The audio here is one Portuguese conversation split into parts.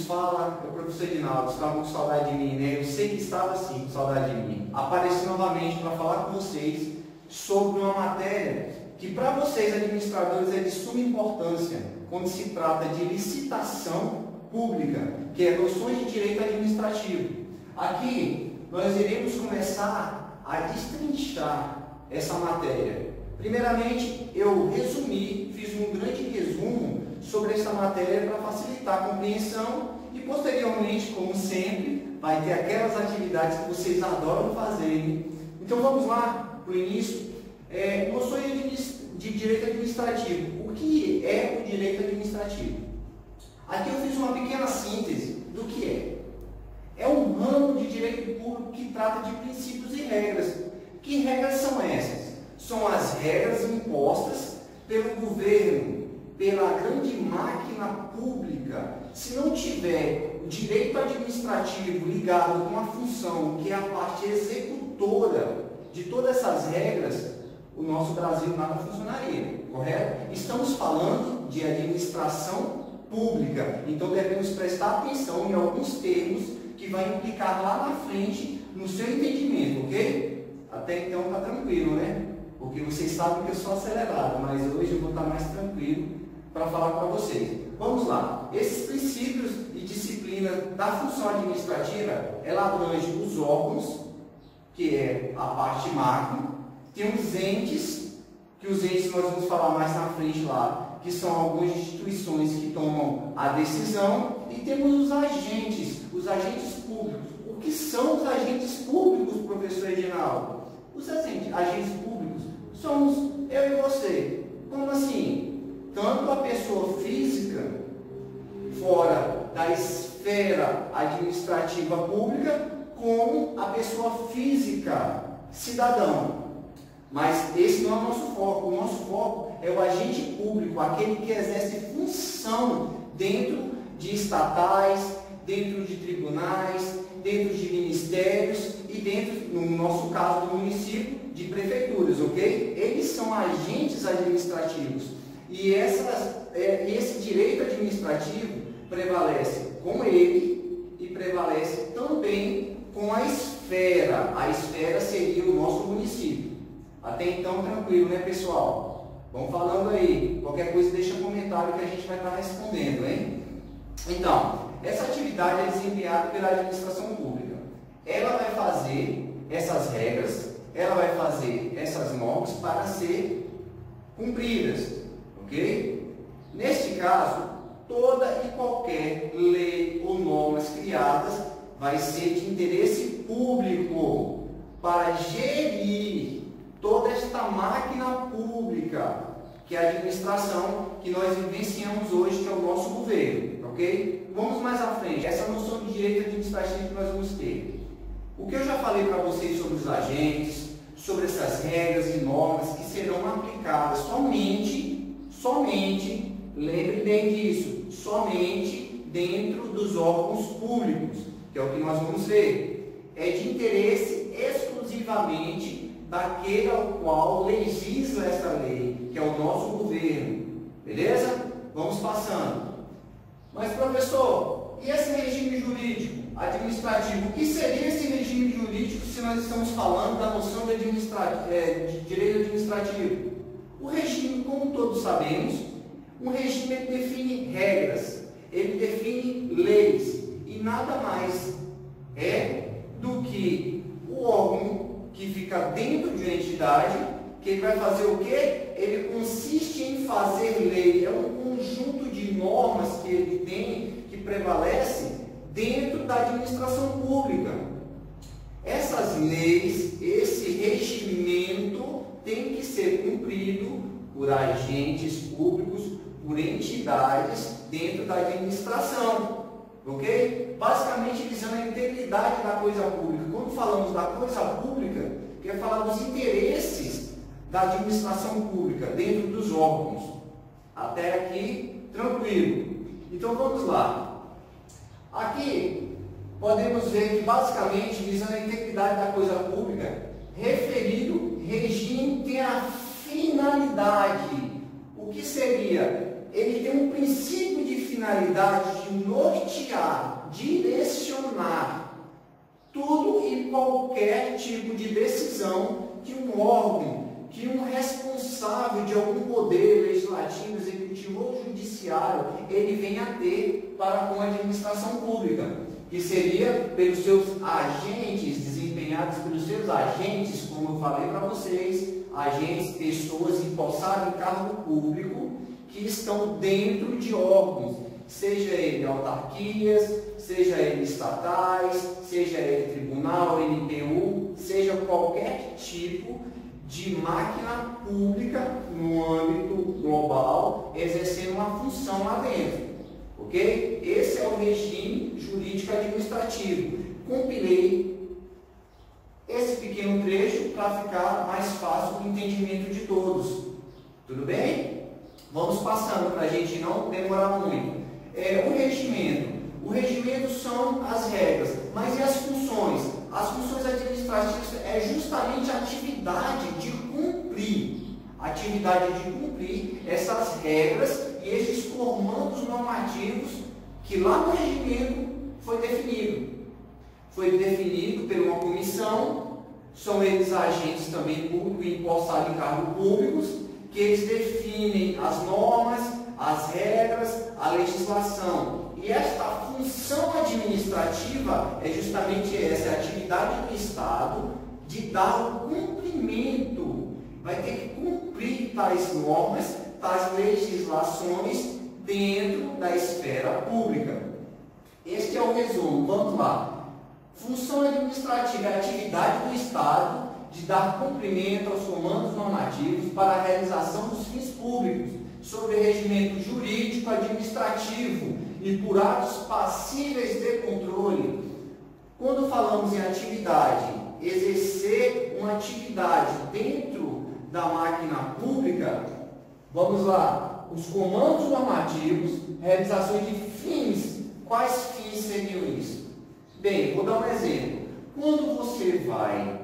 vos fala é o professor Edinaldo. Estava com saudade de mim, né? Eu sei que estava sim com saudade de mim. Apareci novamente para falar com vocês sobre uma matéria que para vocês administradores é de suma importância quando se trata de licitação pública, que é noções de direito administrativo. Aqui nós iremos começar a destrinchar essa matéria. Primeiramente, eu fiz um grande resumo sobre essa matéria para facilitar a compreensão e posteriormente, como sempre, vai ter aquelas atividades que vocês adoram fazer. Então vamos lá para o início. Noções de direito administrativo. O que é o direito administrativo? Aqui eu fiz uma pequena síntese do que é. É um ramo de direito público que trata de princípios e regras. Que regras são essas? São as regras impostas pelo governo, pela grande máquina pública. Se não tiver o direito administrativo ligado com a função, que é a parte executora de todas essas regras, o nosso Brasil nada funcionaria, correto? Estamos falando de administração pública, então devemos prestar atenção em alguns termos que vai implicar lá na frente no seu entendimento, ok? Até então está tranquilo, né? Porque vocês sabem que eu sou acelerado, mas hoje eu vou estar mais tranquilo para falar para vocês. Vamos lá. Esses princípios e disciplinas da função administrativa, ela abrange os órgãos, que é a parte macro, tem os entes, que os entes nós vamos falar mais na frente lá, que são algumas instituições que tomam a decisão, e temos os agentes públicos. O que são os agentes públicos, professor Edinaldo? Os agentes públicos somos eu e você. Como assim? Tanto a pessoa física, fora da esfera administrativa pública, como a pessoa física, cidadão. Mas esse não é o nosso foco. O nosso foco é o agente público, aquele que exerce função dentro de estatais, dentro de tribunais, dentro de ministérios e dentro, no nosso caso do município, de prefeituras, ok? Eles são agentes administrativos. E esse direito administrativo prevalece com ele e prevalece também com a esfera. A esfera seria o nosso município. Até então, tranquilo, né, pessoal? Vão falando aí. Qualquer coisa, deixa um comentário que a gente vai estar respondendo, hein? Então, essa atividade é desempenhada pela administração pública. Ela vai fazer essas regras, ela vai fazer essas normas para ser cumpridas, ok? Neste caso, toda e qualquer lei ou normas criadas vai ser de interesse público para gerir toda esta máquina pública, que é a administração que nós vivenciamos hoje, que é o nosso governo, ok? Vamos mais à frente, essa noção de direito administrativo que nós vamos ter. O que eu já falei para vocês sobre os agentes, sobre essas regras e normas que serão aplicadas somente, lembre bem disso, somente dentro dos órgãos públicos, que é o que nós vamos ver. É de interesse exclusivamente daquele ao qual legisla essa lei, que é o nosso governo. Beleza? Vamos passando. Mas, professor, e esse regime jurídico administrativo? O que seria esse regime jurídico se nós estamos falando da noção de direito administrativo? O regime, como todos sabemos, um regime define regras, ele define leis, e nada mais é do que o órgão que fica dentro de uma entidade, que ele vai fazer o quê? Ele consiste em fazer lei, é um conjunto de normas que ele tem, que prevalece dentro da administração pública. Essas leis, esse regimento tem que ser cumprido por agentes públicos, por entidades dentro da administração, ok? Basicamente visando a integridade da coisa pública. Quando falamos da coisa pública, quer falar dos interesses da administração pública dentro dos órgãos. Até aqui, tranquilo. Então vamos lá. Aqui podemos ver que basicamente visando a integridade da coisa pública, referido regime tem a finalidade. O que seria ele tem um princípio de finalidade de nortear, direcionar tudo e qualquer tipo de decisão que um órgão, que um responsável de algum poder legislativo, executivo ou judiciário, ele venha a ter para com a administração pública, que seria pelos seus agentes, desempenhados pelos seus agentes, como eu falei para vocês, agentes, pessoas empossadas em cargo público, que estão dentro de órgãos, seja ele autarquias, seja ele estatais, seja ele tribunal, NPU, seja qualquer tipo de máquina pública no âmbito global, exercendo uma função lá dentro. Ok? Esse é o regime jurídico administrativo. Compilei esse pequeno trecho para ficar mais fácil o entendimento de todos. Tudo bem? Vamos passando para a gente não demorar muito. O regimento são as regras, mas e as funções? As funções administrativas é justamente a atividade de cumprir essas regras e esses comandos normativos que lá no regimento foi definido. Foi definido por uma comissão, são eles agentes também públicos empossados em cargos públicos, que eles definem as normas, as regras, a legislação. E esta função administrativa é justamente essa, a atividade do Estado de dar o cumprimento, vai ter que cumprir tais normas, tais legislações dentro da esfera pública. Este é o resumo, vamos lá. Função administrativa é a atividade do Estado de dar cumprimento aos comandos normativos para a realização dos fins públicos, sobre regimento jurídico administrativo e por atos passíveis de controle. Quando falamos em atividade, exercer uma atividade dentro da máquina pública, vamos lá, os comandos normativos, realizações de fins. Quais fins seriam isso? Bem, vou dar um exemplo. Quando você vai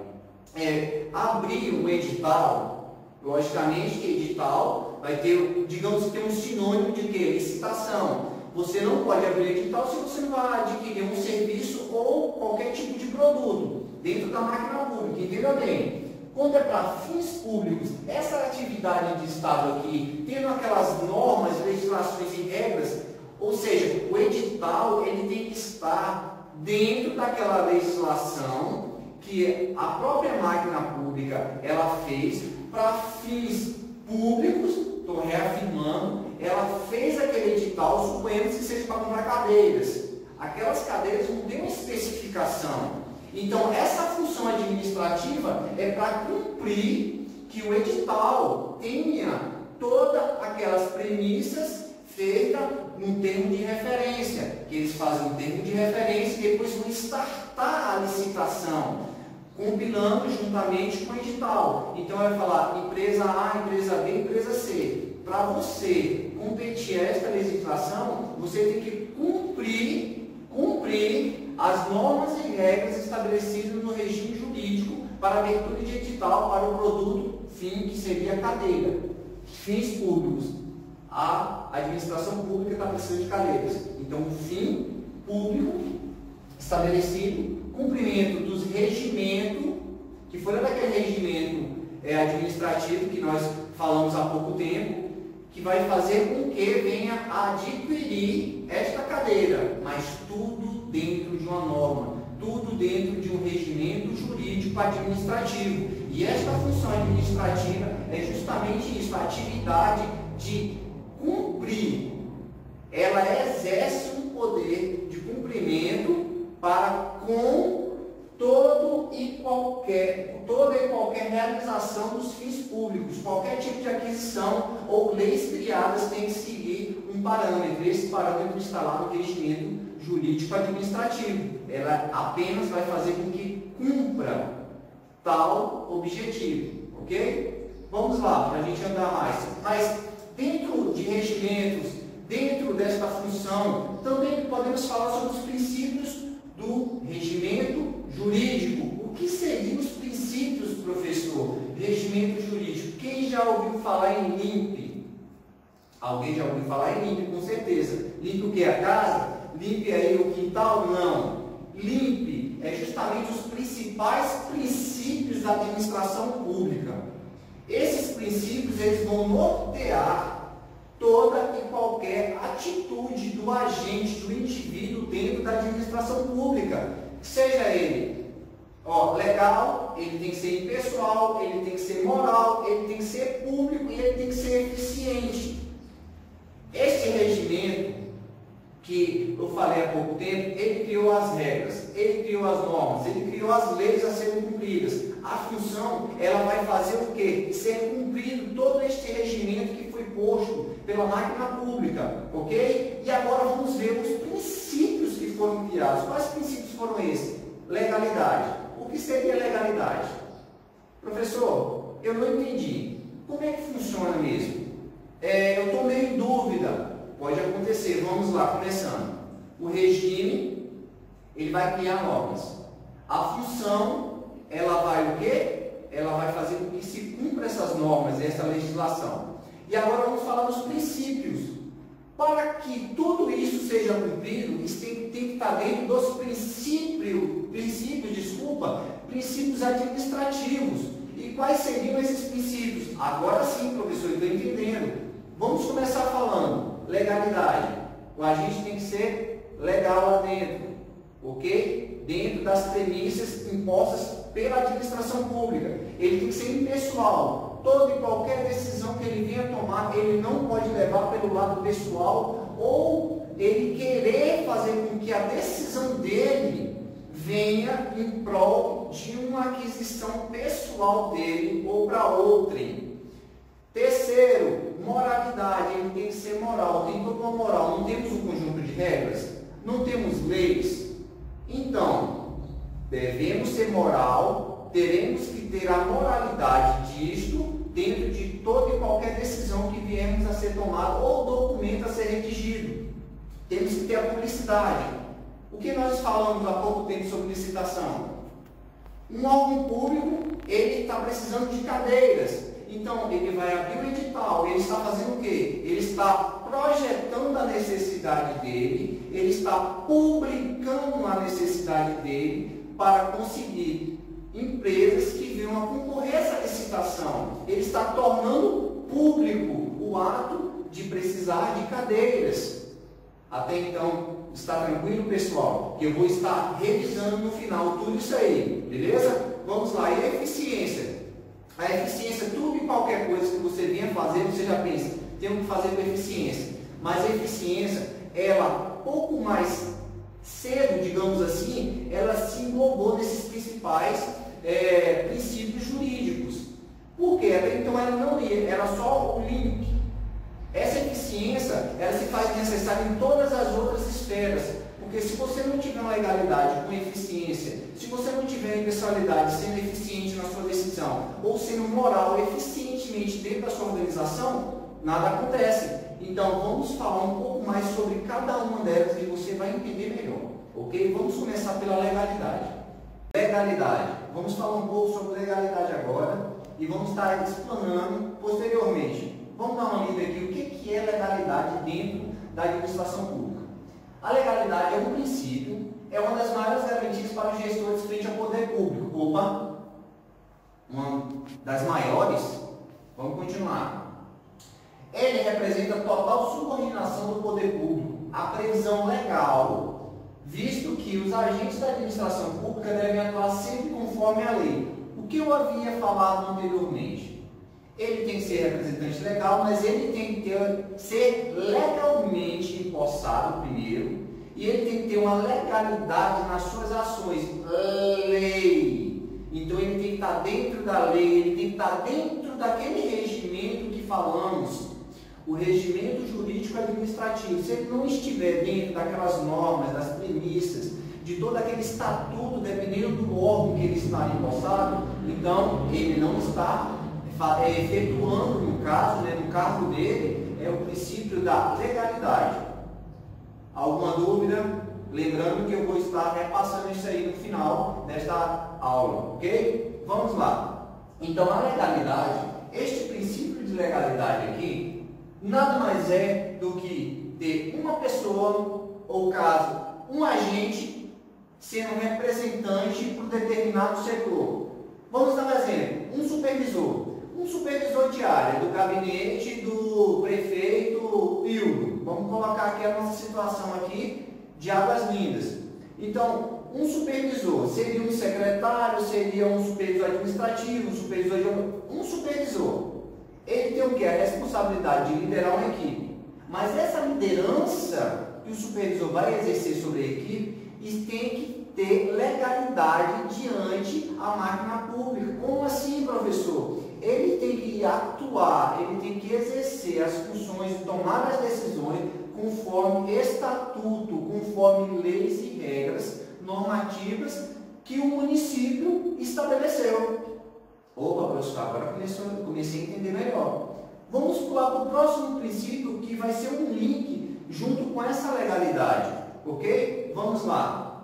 abrir um edital, logicamente que edital vai ter, digamos que tem um sinônimo de quê? Licitação. Você não pode abrir edital se você não vai adquirir um serviço ou qualquer tipo de produto dentro da máquina pública, entenda bem. Quando é para fins públicos, essa atividade de Estado aqui, tendo aquelas normas, legislações e regras, ou seja, o edital ele tem que estar dentro daquela legislação que a própria máquina pública ela fez para fins públicos, estou reafirmando, ela fez aquele edital, suponhamos que seja para comprar cadeiras. Aquelas cadeiras não têm uma especificação. Então, essa função administrativa é para cumprir que o edital tenha todas aquelas premissas feitas num termo de referência, que eles fazem um termo de referência e depois vão startar a licitação, compilando juntamente com o edital. Então, vai falar empresa A, empresa B, empresa C. Para você competir esta legislação, você tem que cumprir as normas e regras estabelecidas no regime jurídico para abertura de edital para o produto fim, que seria a cadeira. Fins públicos. A administração pública está precisando de cadeiras. Então, o fim público estabelecido, cumprimento dos regimentos, que foi daquele regimento administrativo que nós falamos há pouco tempo, que vai fazer com que venha a adquirir esta cadeira, mas tudo dentro de uma norma, tudo dentro de um regimento jurídico administrativo. E esta função administrativa é justamente isso, a atividade de cumprir. Ela exerce um poder de cumprimento para com toda e qualquer realização dos fins públicos, qualquer tipo de aquisição ou leis criadas tem que seguir um parâmetro. Esse parâmetro está lá no regimento jurídico administrativo. Ela apenas vai fazer com que cumpra tal objetivo, ok? Vamos lá, para a gente andar mais. Mas dentro de regimentos, dentro desta função, também podemos falar sobre os princípios do regimento jurídico. O que seriam os princípios, professor? Regimento jurídico. Quem já ouviu falar em LIMP? Alguém já ouviu falar em limpe, com certeza. Limpe o que? A casa? Limpe aí o quintal? Não. Limpe é justamente os principais princípios da administração pública. Esses princípios eles vão nortear toda e qualquer atitude do agente, do indivíduo dentro da administração pública. Seja ele legal, ele tem que ser impessoal, ele tem que ser moral, ele tem que ser público e ele tem que ser eficiente. Este regimento que eu falei há pouco tempo, ele criou as regras, ele criou as normas, ele criou as leis a serem cumpridas. A função, ela vai fazer o quê? Ser cumprido todo este regimento que foi posto pela máquina pública, ok? E agora vamos ver os princípios que foram criados. Quais princípios foram esses? Legalidade. O que seria legalidade? Professor, eu não entendi. Como é que funciona mesmo? Eu estou meio em dúvida. Pode acontecer. Vamos lá, começando. O regime, ele vai criar normas. A função, ela vai o quê? Ela vai fazer com que se cumpra essas normas, essa legislação. E agora vamos falar dos princípios. Para que tudo isso seja cumprido, isso tem que estar dentro dos princípios administrativos. E quais seriam esses princípios? Agora sim, professor, estou entendendo. Vamos começar falando. Legalidade. O agente tem que ser legal lá dentro, ok? Dentro das premissas impostas pela administração pública. Ele tem que ser impessoal. Toda e qualquer decisão que ele venha tomar, ele não pode levar pelo lado pessoal ou ele querer fazer com que a decisão dele venha em prol de uma aquisição pessoal dele ou para outrem. Terceiro, moralidade. Ele tem que ser moral. Tem toda uma moral. Não temos um conjunto de regras? Não temos leis? Então, devemos ser moral, teremos que ter a moralidade disto dentro de toda e qualquer decisão que viemos a ser tomada ou documento a ser redigido. Temos que ter a publicidade. O que nós falamos há pouco tempo sobre licitação? Um órgão público, ele está precisando de cadeiras. Então, ele vai abrir o edital, ele está fazendo o quê? Ele está projetando a necessidade dele, ele está publicando a necessidade dele para conseguir empresas que venham a concorrer a essa licitação. Ele está tornando público o ato de precisar de cadeiras. Até então, está tranquilo, pessoal? Que eu vou estar revisando no final tudo isso aí, beleza? Vamos lá, e a eficiência? A eficiência, tudo e qualquer coisa que você venha fazer, você já pensa, temos que fazer com eficiência. Mas a eficiência, ela, pouco mais cedo, digamos assim, ela se englobou nesses principais princípios jurídicos. Por quê? Até então ela não ia, era só o link. Essa eficiência, ela se faz necessária em todas as outras esferas. Porque se você não tiver uma legalidade com eficiência, se você não tiver impessoalidade sendo eficiente na sua decisão, ou sendo moral eficientemente dentro da sua organização, nada acontece. Então vamos falar um pouco mais sobre cada uma delas e você vai entender melhor. Ok? Vamos começar pela legalidade. Legalidade. Vamos falar um pouco sobre legalidade agora e vamos estar explanando posteriormente. Vamos dar uma lida aqui o que é legalidade dentro da administração pública. A legalidade é um princípio, é uma das maiores garantias para os gestores frente ao poder público. Opa! Uma das maiores? Vamos continuar. Ele representa a total subordinação do poder público à previsão legal, visto que os agentes da administração pública devem atuar sempre conforme a lei. O que eu havia falado anteriormente? Ele tem que ser representante legal, mas ele tem que ser legalmente empossado primeiro, e ele tem que ter uma legalidade nas suas ações. Lei. Então ele tem que estar dentro da lei, ele tem que estar dentro daquele regimento que falamos, o regimento jurídico administrativo. Se ele não estiver dentro daquelas normas, das premissas, de todo aquele estatuto, dependendo do órgão que ele está empossado, então ele não está efetuando, no caso, no caso dele, é o princípio da legalidade. Alguma dúvida? Lembrando que eu vou estar repassando isso aí no final desta aula, ok? Vamos lá. Então, a legalidade, este princípio de legalidade aqui, nada mais é do que ter uma pessoa, ou caso, um agente, sendo representante para um determinado setor. Vamos dar um exemplo, um supervisor de área do gabinete do prefeito Hildo. Vamos colocar aqui a nossa situação aqui de Águas Lindas. Então, um supervisor seria um secretário, seria um supervisor administrativo, um supervisor. Ele tem o que? A responsabilidade de liderar uma equipe. Mas essa liderança que o supervisor vai exercer sobre a equipe, tem que ter legalidade diante a máquina pública. Como assim, professor? Ele tem que atuar, ele tem que exercer as funções, tomar as decisões conforme estatuto, conforme leis e regras normativas que o município estabeleceu. Opa, professor, agora comecei a entender melhor. Vamos pular para o próximo princípio, que vai ser um link junto com essa legalidade, ok? Vamos lá.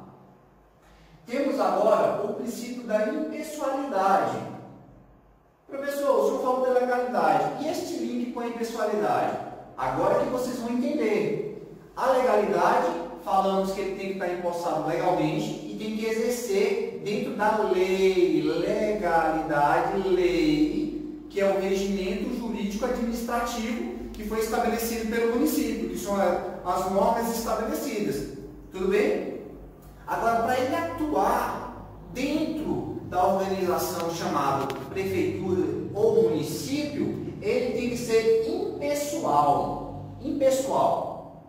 Temos agora o princípio da impessoalidade. Professor, o senhor falou da legalidade. E este link com a impessoalidade? Agora que vocês vão entender. A legalidade, falamos que ele tem que estar empossado legalmente e tem que exercer dentro da lei. Legalidade, lei, que é o regimento jurídico administrativo que foi estabelecido pelo município, que são as normas estabelecidas. Tudo bem? Agora, para ele atuar dentro da organização chamada prefeitura ou município, ele tem que ser impessoal. Impessoal.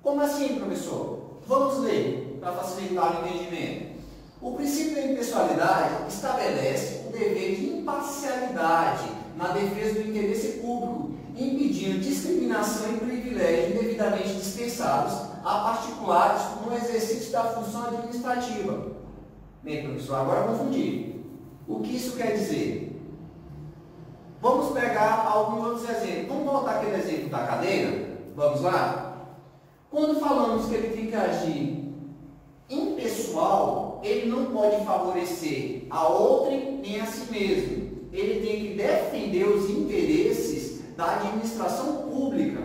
Como assim, professor? Vamos ler, para facilitar o entendimento. O princípio da impessoalidade estabelece o dever de imparcialidade na defesa do interesse público, impedindo discriminação e privilégios indevidamente dispensados a particulares no exercício da função administrativa. Bem, professor, agora confundi. O que isso quer dizer? Vamos pegar alguns outros exemplos. Vamos voltar aquele exemplo da cadeira? Vamos lá? Quando falamos que ele tem que agir impessoal, ele não pode favorecer a outrem nem a si mesmo. Ele tem que defender os interesses da administração pública.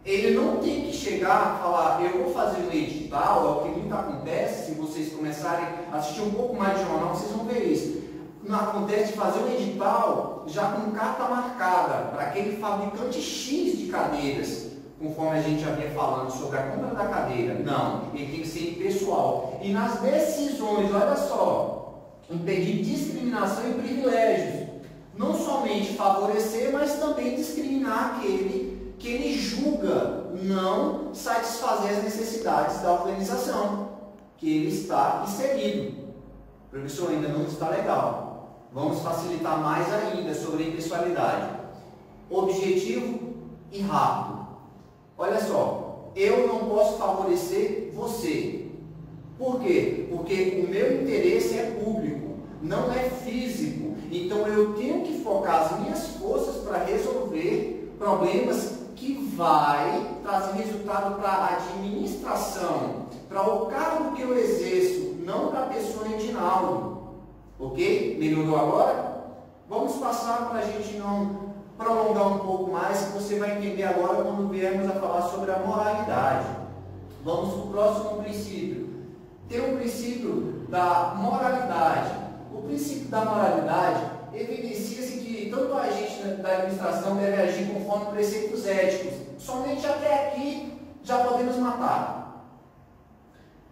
Ele não tem que chegar e falar, eu vou fazer um edital, é o que muito acontece, se vocês começarem a assistir um pouco mais de jornal, vocês vão ver isso. Não acontece de fazer um edital já com carta marcada para aquele fabricante X de cadeiras, conforme a gente já vinha falando sobre a compra da cadeira. Não, ele tem que ser impessoal. E nas decisões, olha só, impedir discriminação e privilégios. Não somente favorecer, mas também discriminar aquele que ele julga não satisfazer as necessidades da organização que ele está inserido. Professor, ainda não está legal. Vamos facilitar mais ainda sobre a impessoalidade. Objetivo e rápido. Olha só, eu não posso favorecer você. Por quê? Porque o meu interesse é público, não é físico. Então eu tenho que focar as minhas forças para resolver problemas que vai trazer resultado para a administração, para o cargo que eu exerço, não para a pessoa Edinaldo. Ok? Melhorou agora? Vamos passar para a gente não prolongar um pouco mais, que você vai entender agora quando viermos a falar sobre a moralidade. Vamos para o próximo princípio. Tem o princípio da moralidade. O princípio da moralidade evidencia-se que tanto a agente da administração deve agir conforme preceitos éticos. Somente até aqui já podemos matar.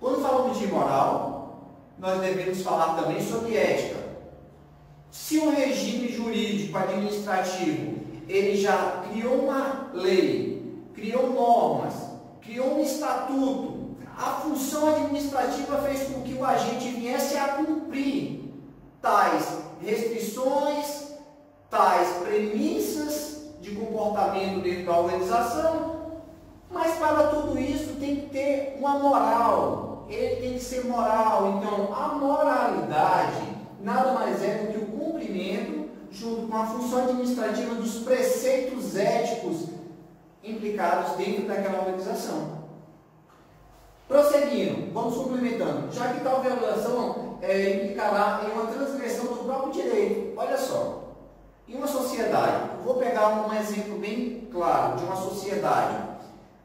Quando falamos de moral, nós devemos falar também sobre ética. Se um regime jurídico administrativo ele já criou uma lei, criou normas, criou um estatuto, a função administrativa fez com que o agente viesse a cumprir tais restrições, tais premissas de comportamento dentro da organização, mas para tudo isso tem que ter uma moral, ele tem que ser moral. Então a moralidade nada mais é do que o cumprimento, junto com a função administrativa, dos preceitos éticos implicados dentro daquela organização. Prosseguindo, vamos complementando, já que tal violação implicará em uma transgressão do próprio direito. Olha só, Em uma sociedade, vou pegar um exemplo bem claro de uma sociedade.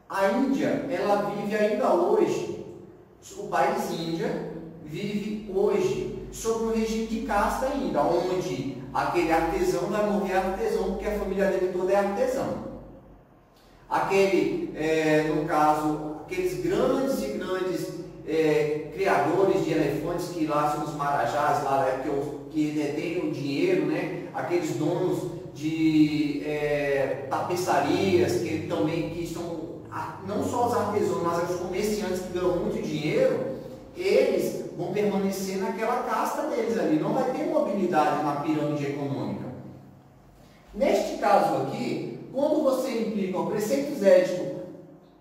A Índia, ela vive ainda hoje, o país Índia vive hoje sob um regime de casta ainda, onde aquele artesão vai morrer artesão, porque a família dele toda é artesão. Aquele, no caso, aqueles grandes e grandes criadores de elefantes que lá são os marajás, lá, que detêm o dinheiro, né? Aqueles donos de tapeçarias, que também que são não só os artesãos, mas os comerciantes que ganham muito dinheiro, eles vão permanecer naquela casta deles ali, não vai ter mobilidade na pirâmide econômica. Neste caso aqui, quando você implica preceitos éticos,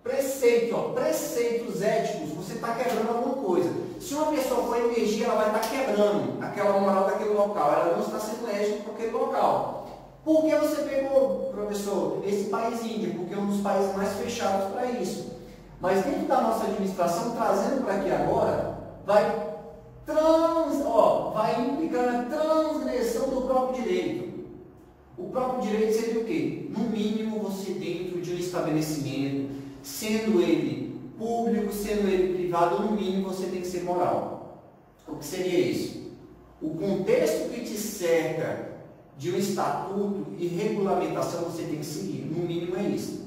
preceitos éticos, você está quebrando alguma coisa. Se uma pessoa for energia, ela vai estar quebrando aquela moral daquele local, ela não está sendo ética para aquele local. Por que você pegou, professor, esse país Índia? Porque é um dos países mais fechados para isso. Mas dentro da nossa administração, trazendo para aqui agora, vai implicar na transgressão do próprio direito. O próprio direito seria o quê? No mínimo, você dentro de um estabelecimento, sendo ele público, sendo ele privado, no mínimo você tem que ser moral. O que seria isso? O contexto que te cerca de um estatuto e regulamentação você tem que seguir, no mínimo é isso.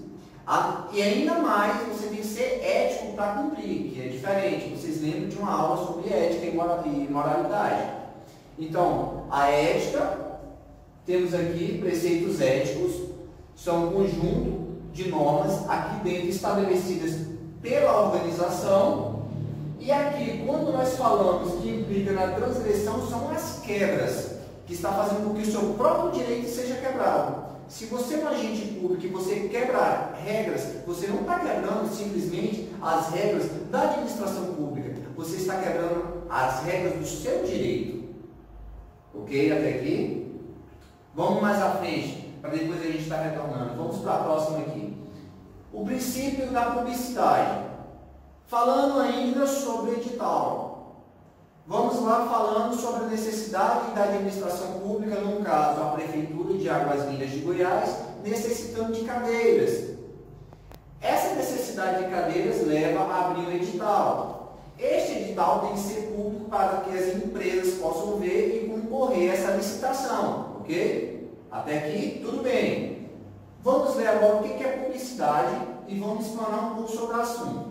E ainda mais você tem que ser ético para cumprir, que é diferente. Vocês lembram de uma aula sobre ética e moralidade. Então, a ética, temos aqui preceitos éticos, são um conjunto de normas aqui dentro estabelecidas pela organização, e aqui, quando nós falamos que implica na transgressão, são as quebras, que está fazendo com que o seu próprio direito seja quebrado. Se você é um agente público e você quebra regras, você não está quebrando simplesmente as regras da administração pública, você está quebrando as regras do seu direito. Ok? Até aqui? Vamos mais à frente, para depois a gente estar retornando. Vamos para a próxima aqui. O princípio da publicidade. Falando ainda sobre edital. Vamos lá falando sobre a necessidade da administração pública, no caso, a Prefeitura de Águas Lindas de Goiás, necessitando de cadeiras. Essa necessidade de cadeiras leva a abrir um edital. Este edital tem que ser público para que as empresas possam ver e concorrer a essa licitação, ok? Até aqui, tudo bem. Vamos ver agora o que é publicidade e vamos explanar um pouco sobre o assunto.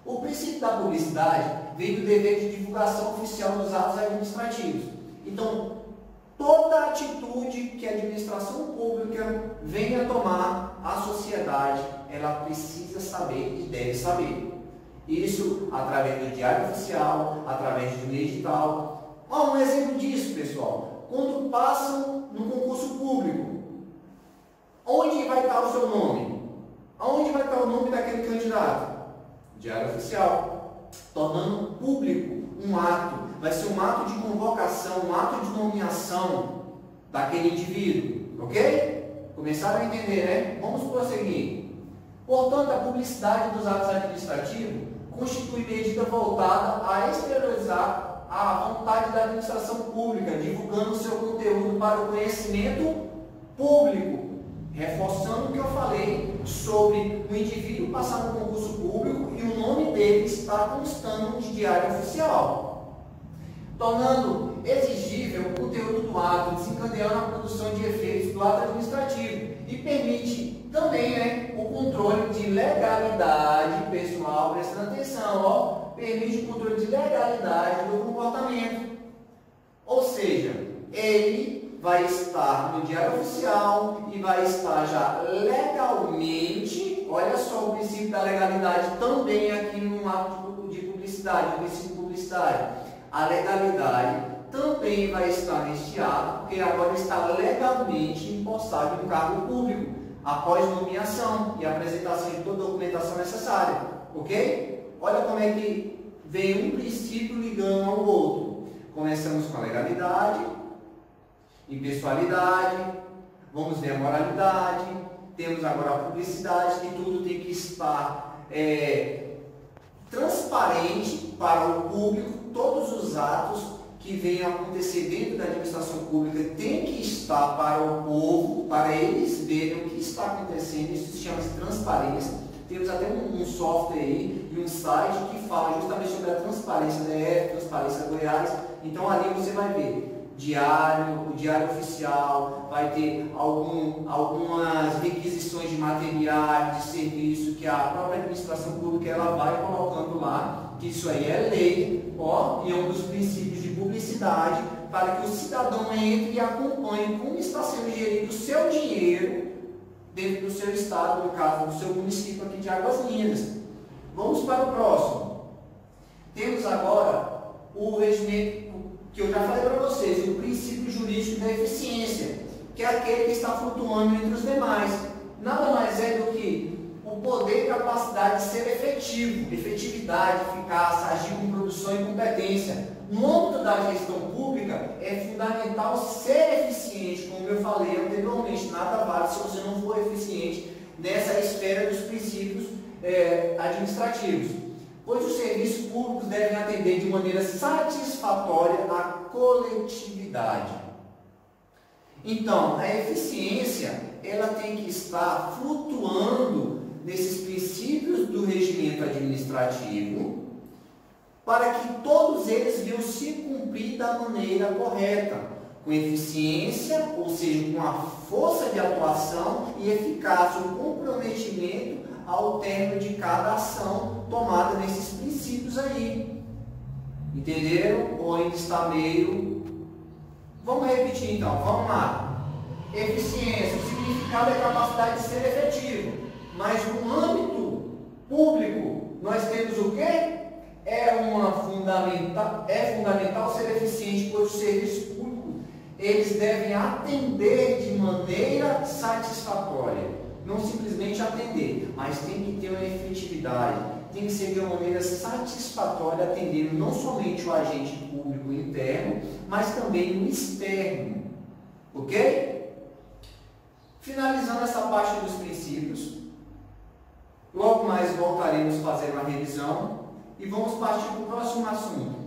O princípio da publicidade vem do dever de divulgação oficial dos atos administrativos. Então, toda atitude que a administração pública venha tomar, a sociedade, ela precisa saber e deve saber. Isso através do diário oficial, através de um edital. Um exemplo disso, pessoal, quando passam no concurso público, onde vai estar o seu nome? Onde vai estar o nome daquele candidato? Diário oficial, tornando público um ato, vai ser um ato de convocação, um ato de nomeação daquele indivíduo, ok? Começaram a entender, né? Vamos prosseguir. Portanto, a publicidade dos atos administrativos constitui medida voltada a exteriorizar a vontade da administração pública, divulgando o seu conteúdo para o conhecimento público, reforçando o que eu falei sobre o indivíduo passar no concurso público e o nome dele está constando de diário oficial, tornando exigível o conteúdo do ato, desencadeando a produção de efeitos do ato administrativo e permite também, né, o controle de legalidade, pessoal, prestando atenção, ó, permite o controle de legalidade do comportamento, ou seja, ele vai estar no diário oficial e vai estar já legalmente, olha só o princípio da legalidade também aqui no ato de publicidade, o princípio de publicidade. A legalidade também vai estar neste ato, porque agora está legalmente empossado no cargo público, após nomeação e apresentação de toda a documentação necessária, ok? Olha como é que vem um princípio ligando ao outro. Começamos com a legalidade, impessoalidade, vamos ver a moralidade, temos agora a publicidade, que tudo tem que estar transparente para o público, todos os atos que venha a acontecer dentro da administração pública tem que estar para o povo, para eles verem o que está acontecendo. Isso se chama de transparência. Temos até um software aí e um site que fala justamente sobre a transparência da Transparência Goiás. Então ali você vai ver o diário oficial, vai ter algumas requisições de materiais, de serviço que a própria administração pública ela vai colocando lá, que isso aí é lei, e é um dos princípios de publicidade, para que o cidadão entre e acompanhe como está sendo gerido o seu dinheiro dentro do seu estado, no caso do seu município aqui de Águas Lindas. Vamos para o próximo. Temos agora o regimento que eu já falei para vocês, o princípio jurídico da eficiência, que é aquele que está flutuando entre os demais. Nada mais é do que o poder e capacidade de ser efetivo, efetividade, eficácia, agir com produção e competência. No âmbito da gestão pública, é fundamental ser eficiente, como eu falei anteriormente. Nada vale se você não for eficiente nessa esfera dos princípios administrativos, pois os serviços públicos devem atender de maneira satisfatória a coletividade. Então, a eficiência ela tem que estar flutuando nesses princípios do regimento administrativo para que todos eles venham se cumprir da maneira correta, com eficiência, ou seja, com a força de atuação e eficácia, o comprometimento ao término de cada ação tomada nesses princípios aí. Entenderam? Ou ainda está meio... Vamos repetir então, vamos lá. Eficiência, o significado é a capacidade de ser efetivo. Mas no âmbito público, nós temos o quê? É fundamental ser eficiente, pois os serviços públicos eles devem atender de maneira satisfatória. Não simplesmente atender, mas tem que ter uma efetividade, tem que ser de uma maneira satisfatória, atendendo não somente o agente público interno, mas também o externo. Ok? Finalizando essa parte dos princípios, logo mais voltaremos a fazer uma revisão e vamos partir para o próximo assunto.